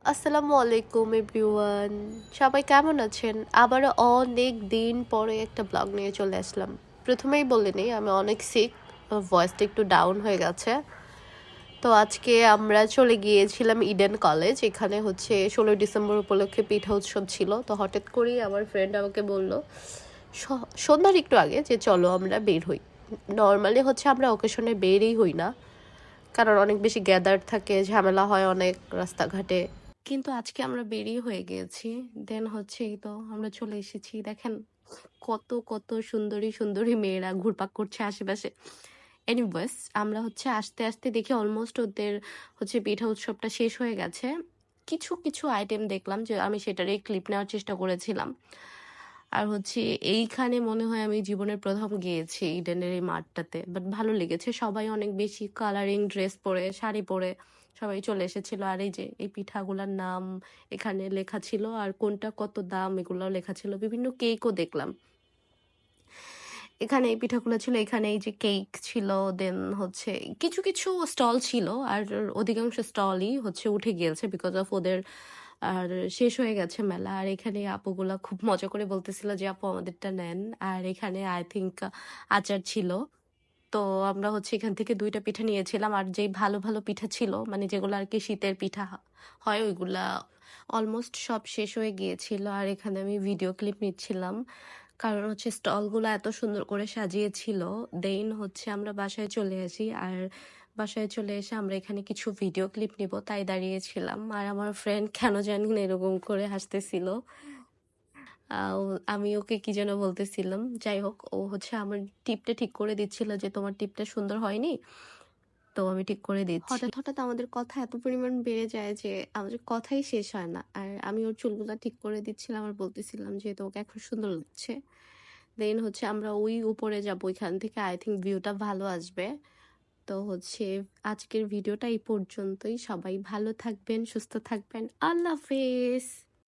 আসসালামু আলাইকুম এভরিওয়ান, সবাই কেমন আছেন? আবারও অনেক দিন পরে একটা ব্লগ নিয়ে চলে আসলাম। প্রথমেই বলে নিই, আমি অনেক সিক, ভয়েসটা একটু ডাউন হয়ে গেছে। তো আজকে আমরা চলে গিয়েছিলাম ইডেন কলেজ। এখানে হচ্ছে 16 ডিসেম্বর উপলক্ষে পিঠা উৎসব ছিল। তো হঠাৎ করেই আমার ফ্রেন্ড আমাকে বলল সন্ধ্যার একটু আগে যে চলো আমরা বের হই। নর্মালি হচ্ছে আমরা ওকেশনে বেরই হই না, কারণ অনেক বেশি গ্যাদার থাকে, ঝামেলা হয় অনেক রাস্তাঘাটে। কিন্তু আজকে আমরা বেরিয়ে হয়ে গিয়েছি। দেন হচ্ছে এই তো আমরা চলে এসেছি। দেখেন কত কত সুন্দরী সুন্দরী মেয়েরা ঘুরপাক করছে আশেপাশে। এনিওয়েজ, আমরা হচ্ছে আস্তে আস্তে দেখি অলমোস্ট ওদের হচ্ছে পিঠা উৎসবটা শেষ হয়ে গেছে। কিছু কিছু আইটেম দেখলাম, যে আমি সেটারই ক্লিপ নেওয়ার চেষ্টা করেছিলাম। আর হচ্ছে এইখানে মনে হয় আমি জীবনের প্রথম গিয়েছি ইডেনের এই মাঠটাতে, বাট ভালো লেগেছে। সবাই অনেক বেশি কালারিং ড্রেস পরে, শাড়ি পরে সবাই চলে এসেছিল। আর এই যে এই পিঠাগুলার নাম এখানে লেখা ছিল, আর কোনটা কত দাম এগুলোও লেখা ছিল। বিভিন্ন কেকও দেখলাম এখানে। এই পিঠাগুলো ছিল এখানে, এই যে কেক ছিল। দেন হচ্ছে কিছু কিছু স্টল ছিল, আর অধিকাংশ স্টলই হচ্ছে উঠে গিয়েছে বিকজ অফ ওদের আর শেষ হয়ে গেছে মেলা। আর এখানে আপুগুলা খুব মজা করে বলতেছিল যে আপু আমাদেরটা নেন। আর এখানে আই থিঙ্ক আচার ছিল। তো আমরা হচ্ছে এখান থেকে 2টা পিঠা নিয়েছিলাম। আর যেই ভালো ভালো পিঠা ছিল, মানে যেগুলো আর কি শীতের পিঠা হয়, ওইগুলা অলমোস্ট সব শেষ হয়ে গিয়েছিল। আর এখানে আমি ভিডিও ক্লিপ নিচ্ছিলাম, কারণ হচ্ছে স্টলগুলো এত সুন্দর করে সাজিয়েছিল। দেন হচ্ছে আমরা বাসায় চলে আসি। আর বাসায় চলে এসে আমরা এখানে কিছু ভিডিও ক্লিপ নিব তাই দাঁড়িয়েছিলাম। আর আমার ফ্রেন্ড কেন জানি না এরকম করে হাসতেছিল। আমি ওকে কি যেন বলতেছিলাম। যাই হোক, ও হচ্ছে আমার টিপটা ঠিক করে দিচ্ছিল যে তোমার টিপটা সুন্দর হয়নি, তো আমি ঠিক করে দিচ্ছি। হঠাৎ হঠাৎ আমাদের কথা এত পরিমাণ বেড়ে যায় যে আমাদের কথাই শেষ হয় না। আর আমি ওর চুলগুলা ঠিক করে দিচ্ছিলাম আর বলতেছিলাম যে তোমাকে এখন সুন্দর লাগছে। দেন হচ্ছে আমরা ওই উপরে যাবো, ওইখান থেকে আই থিঙ্ক ভিউটা ভালো আসবে। তো হচ্ছে আজকের ভিডিওটা এই পর্যন্তই। সবাই ভালো থাকবেন, সুস্থ থাকবেন। আল্লাহ হাফেজ।